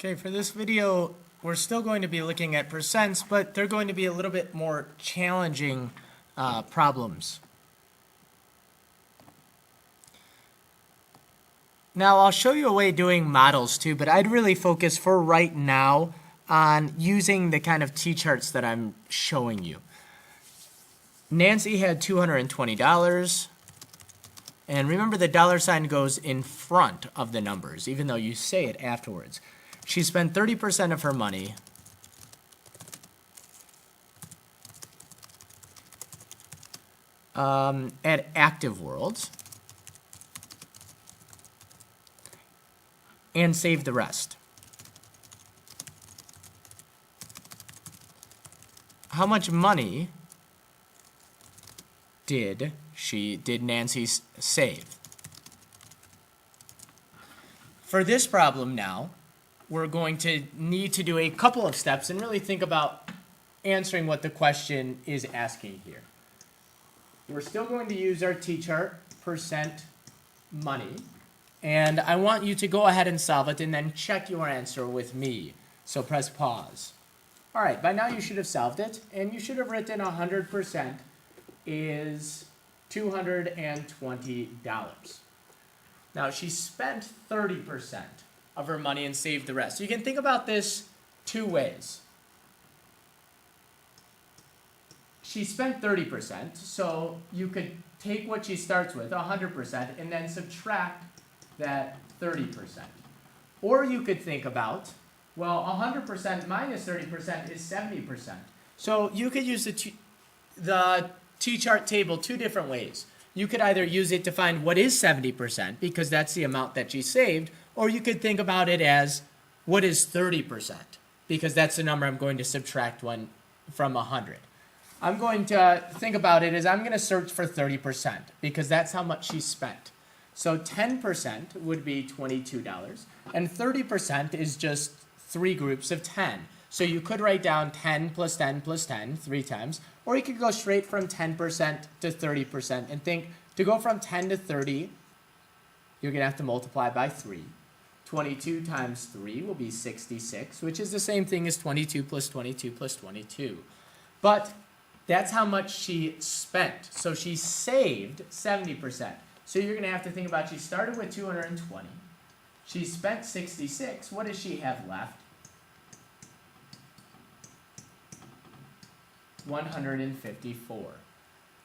Okay, for this video, we're still going to be looking at percents, but they're going to be a little bit more challenging problems. Now, I'll show you a way of doing models too, but I'd really focus for right now on using the kind of T-charts that I'm showing you. Nancy had $220, and remember the dollar sign goes in front of the numbers, even though you say it afterwards. She spent 30% of her money at Active Worlds and saved the rest. How much money did Nancy save? For this problem now, we're going to need to do a couple of steps and really think about answering what the question is asking here. We're still going to use our T-chart, percent money, and I want you to go ahead and solve it and then check your answer with me. So press pause. All right, by now you should have solved it, and you should have written 100% is $220. Now, she spent 30% of her money and saved the rest. You can think about this two ways. She spent 30%, so you could take what she starts with, 100%, and then subtract that 30%. Or you could think about, well, 100% minus 30% is 70%. So you could use the T-chart table two different ways. You could either use it to find what is 70%, because that's the amount that she saved, or you could think about it as what is 30%, because that's the number I'm going to subtract one from 100. I'm going to think about it as I'm going to search for 30%, because that's how much she spent. So 10% would be $22, and 30% is just three groups of 10. So you could write down 10 plus 10 plus 10 three times, or you could go straight from 10% to 30% and think to go from 10 to 30, you're going to have to multiply by 3. 22 times 3 will be 66, which is the same thing as 22 plus 22 plus 22. But that's how much she spent. So she saved 70%. So you're going to have to think about she started with 220. She spent 66. What does she have left? 154.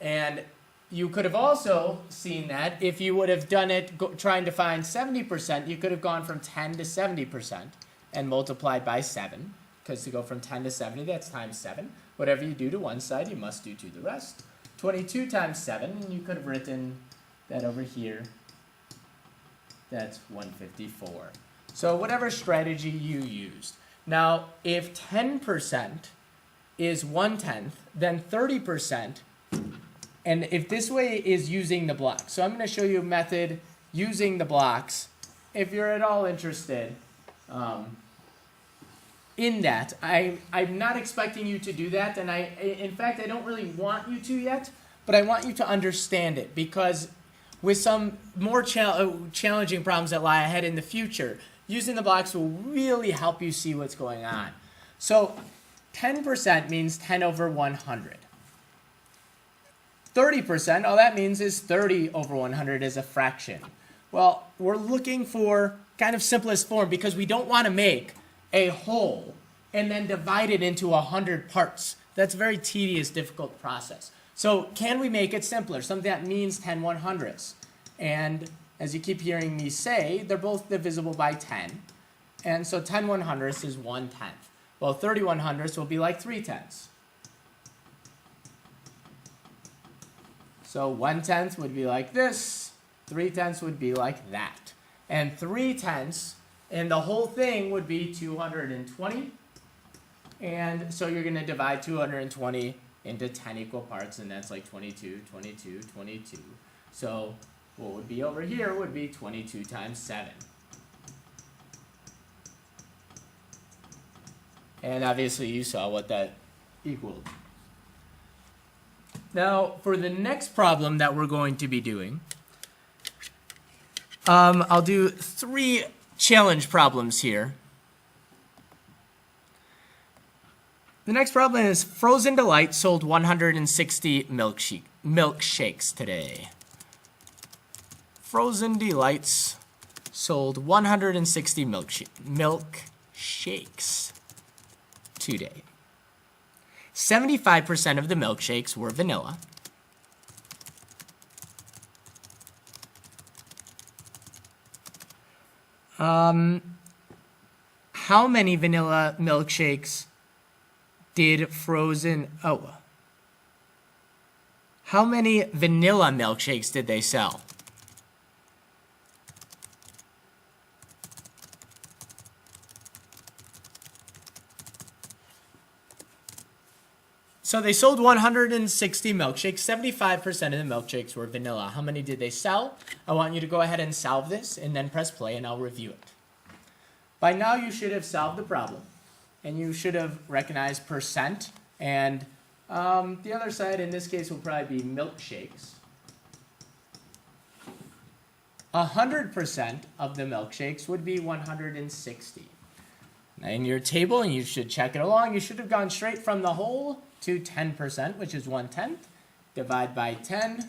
And you could have also seen that if you would have done it trying to find 70%, you could have gone from 10 to 70% and multiplied by 7, because to go from 10 to 70, that's times 7. Whatever you do to one side, you must do to the rest. 22 times 7, and you could have written that over here. That's 154. So whatever strategy you used. Now, if 10% is 1/10, then 30%, and if this way is using the blocks. So I'm going to show you a method using the blocks. If you're at all interested in that, I'm not expecting you to do that, and in fact, I don't really want you to yet, but I want you to understand it, because with some more challenging problems that lie ahead in the future, using the blocks will really help you see what's going on. So 10% means 10 over 100. 30%, all that means is 30 over 100 is a fraction. Well, we're looking for kind of simplest form, because we don't want to make a whole and then divide it into 100 parts. That's a very tedious, difficult process. So can we make it simpler? Something that means 10 100ths. And as you keep hearing me say, they're both divisible by 10. And so 10 100ths is 1/10. Well, 30 100ths will be like 3/10. So 1/10 would be like this, 3/10 would be like that. And 3/10, and the whole thing would be 220. And so you're going to divide 220 into 10 equal parts, and that's like 22, 22, 22. So what would be over here would be 22 times 7. And obviously you saw what that equaled. Now, for the next problem that we're going to be doing, I'll do 3 challenge problems here. The next problem is Frozen Delight sold 160 milkshakes today. Frozen Delights sold 160 milkshakes today. 75% of the milkshakes were vanilla. How many vanilla milkshakes did how many vanilla milkshakes did they sell? So they sold 160 milkshakes. 75% of the milkshakes were vanilla. How many did they sell? I want you to go ahead and solve this and then press play and I'll review it. By now you should have solved the problem and you should have recognized percent, and the other side in this case will probably be milkshakes. 100% of the milkshakes would be 160. In your table, and you should check it along, you should have gone straight from the whole to 10%, which is 1/10. Divide by 10.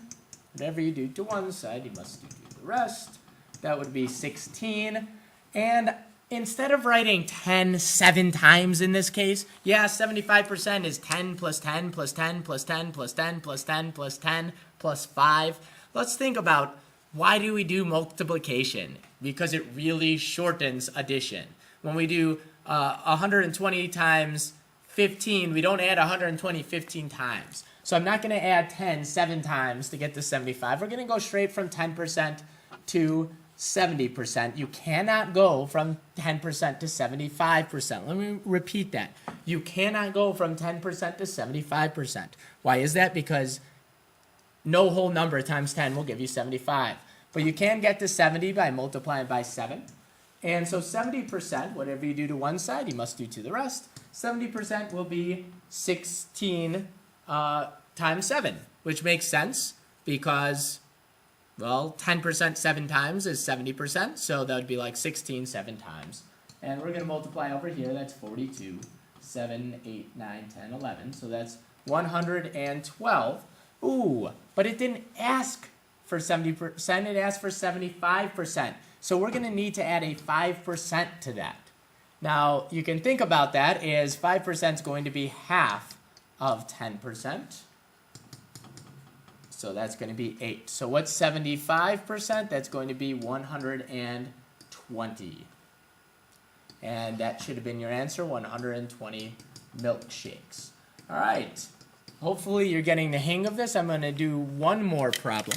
Whatever you do to one side, you must do to the rest. That would be 16. And instead of writing 10 7 times in this case, yeah, 75% is 10 plus 10 plus 10 plus 10 plus 10 plus 10 plus 10 plus 5. Let's think about, why do we do multiplication? Because it really shortens addition. When we do 120 times 15, we don't add 120 15 times. So I'm not going to add 10 7 times to get to 75. We're going to go straight from 10% to 70%. You cannot go from 10% to 75%. Let me repeat that. You cannot go from 10% to 75%. Why is that? Because no whole number times 10 will give you 75. But you can get to 70 by multiplying by 7. And so 70%, whatever you do to one side, you must do to the rest. 70% will be 16 times 7, which makes sense because, well, 10% 7 times is 70%, so that would be like 16 7 times. And we're going to multiply over here. That's 42, 7, 8, 9, 10, 11. So that's 112. Ooh, but it didn't ask for 70%. It asked for 75%. So we're going to need to add a 5% to that. Now, you can think about that as 5% is going to be half of 10%. So that's going to be 8. So what's 75%? That's going to be 120. And that should have been your answer, 120 milkshakes. All right. Hopefully you're getting the hang of this. I'm going to do one more problem,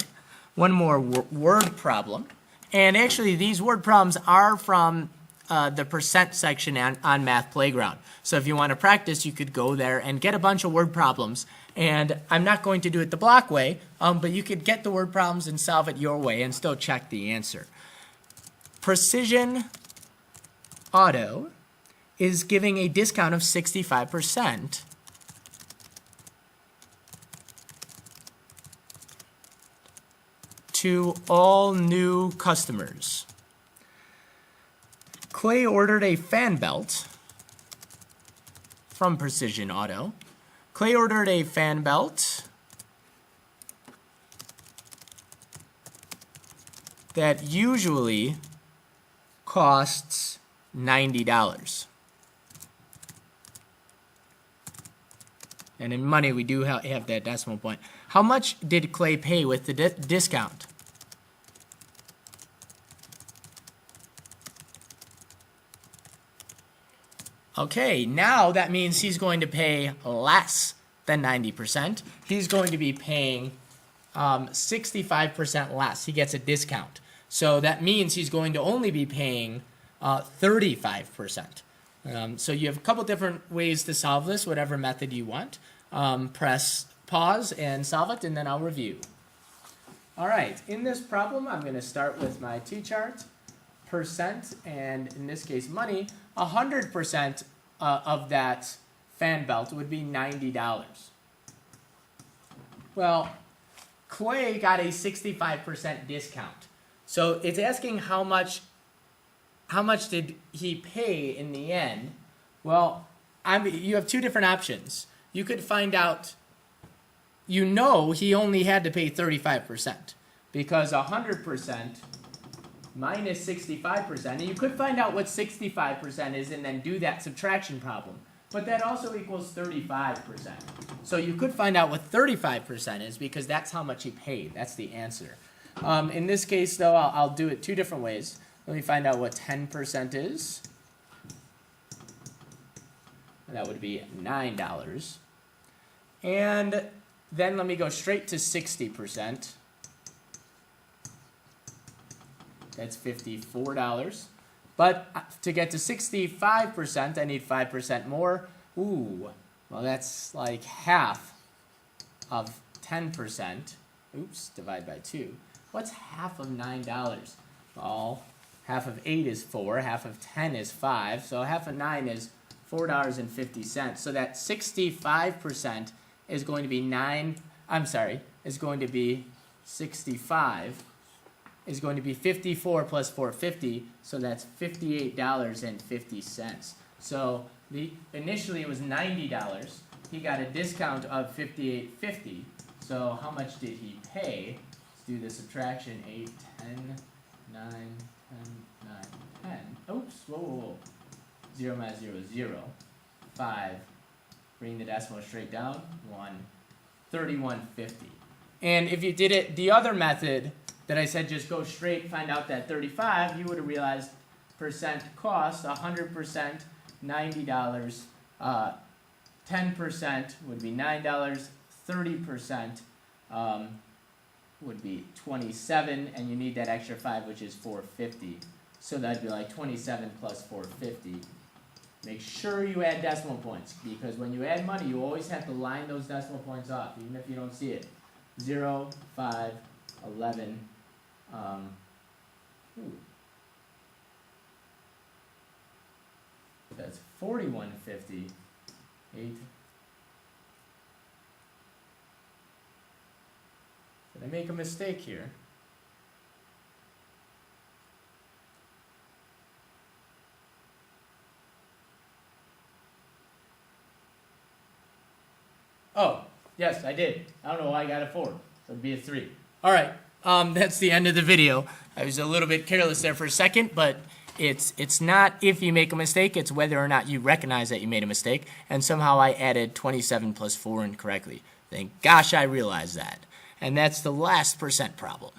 one more word problem. And actually, these word problems are from the percent section on Math Playground. So if you want to practice, you could go there and get a bunch of word problems. And I'm not going to do it the block way, but you could get the word problems and solve it your way and still check the answer. Precision Auto is giving a discount of 65% to all new customers. Clay ordered a fan belt from Precision Auto. Clay ordered a fan belt that usually costs $90. And in money, we do have that decimal point. How much did Clay pay with the discount? Okay, now that means he's going to pay less than 90%. He's going to be paying 65% less. He gets a discount. So that means he's going to only be paying 35%. So you have a couple different ways to solve this, whatever method you want. Press pause and solve it, and then I'll review. All right, in this problem, I'm going to start with my T-chart. Percent, and in this case money, 100% of that fan belt would be $90. Well, Clay got a 65% discount. So it's asking how much did he pay in the end. Well, you have two different options. You could find out, you know he only had to pay 35% because 100% minus 65%, and you could find out what 65% is and then do that subtraction problem. But that also equals 35%. So you could find out what 35% is because that's how much he paid. That's the answer. In this case, though, I'll do it two different ways. Let me find out what 10% is. That would be $9. And then let me go straight to 60%. That's $54. But to get to 65%, I need 5% more. Ooh, well, that's like half of 10%. Oops, divide by 2. What's half of $9? Well, half of 8 is 4, half of 10 is 5, so half of 9 is $4.50. So that 65% is going to be is going to be 65 is going to be 54 plus 450, so that's $58.50. So initially it was $90. He got a discount of $58.50. So how much did he pay? Let's do the subtraction. 8, 10, 9, 10, 9, 10. Oops, whoa. 0 minus 0 is 0. 5. Bring the decimal straight down. 1. 31.50. And if you did it the other method that I said just go straight, find out that 35, you would have realized percent cost, 100%, $90, 10% would be $9, 30% would be 27, and you need that extra 5, which is 450. So that'd be like 27 plus 450. Make sure you add decimal points, because when you add money, you always have to line those decimal points off, even if you don't see it. 0, 5, 11. That's 41.50. 8. Did I make a mistake here? Oh, yes, I did. I don't know why I got a 4. So it'd be a 3. All right. That's the end of the video. I was a little bit careless there for a second, but it's not if you make a mistake, it's whether or not you recognize that you made a mistake, and somehow I added 27 plus 4 incorrectly. Thank gosh I realized that. And that's the last percent problem.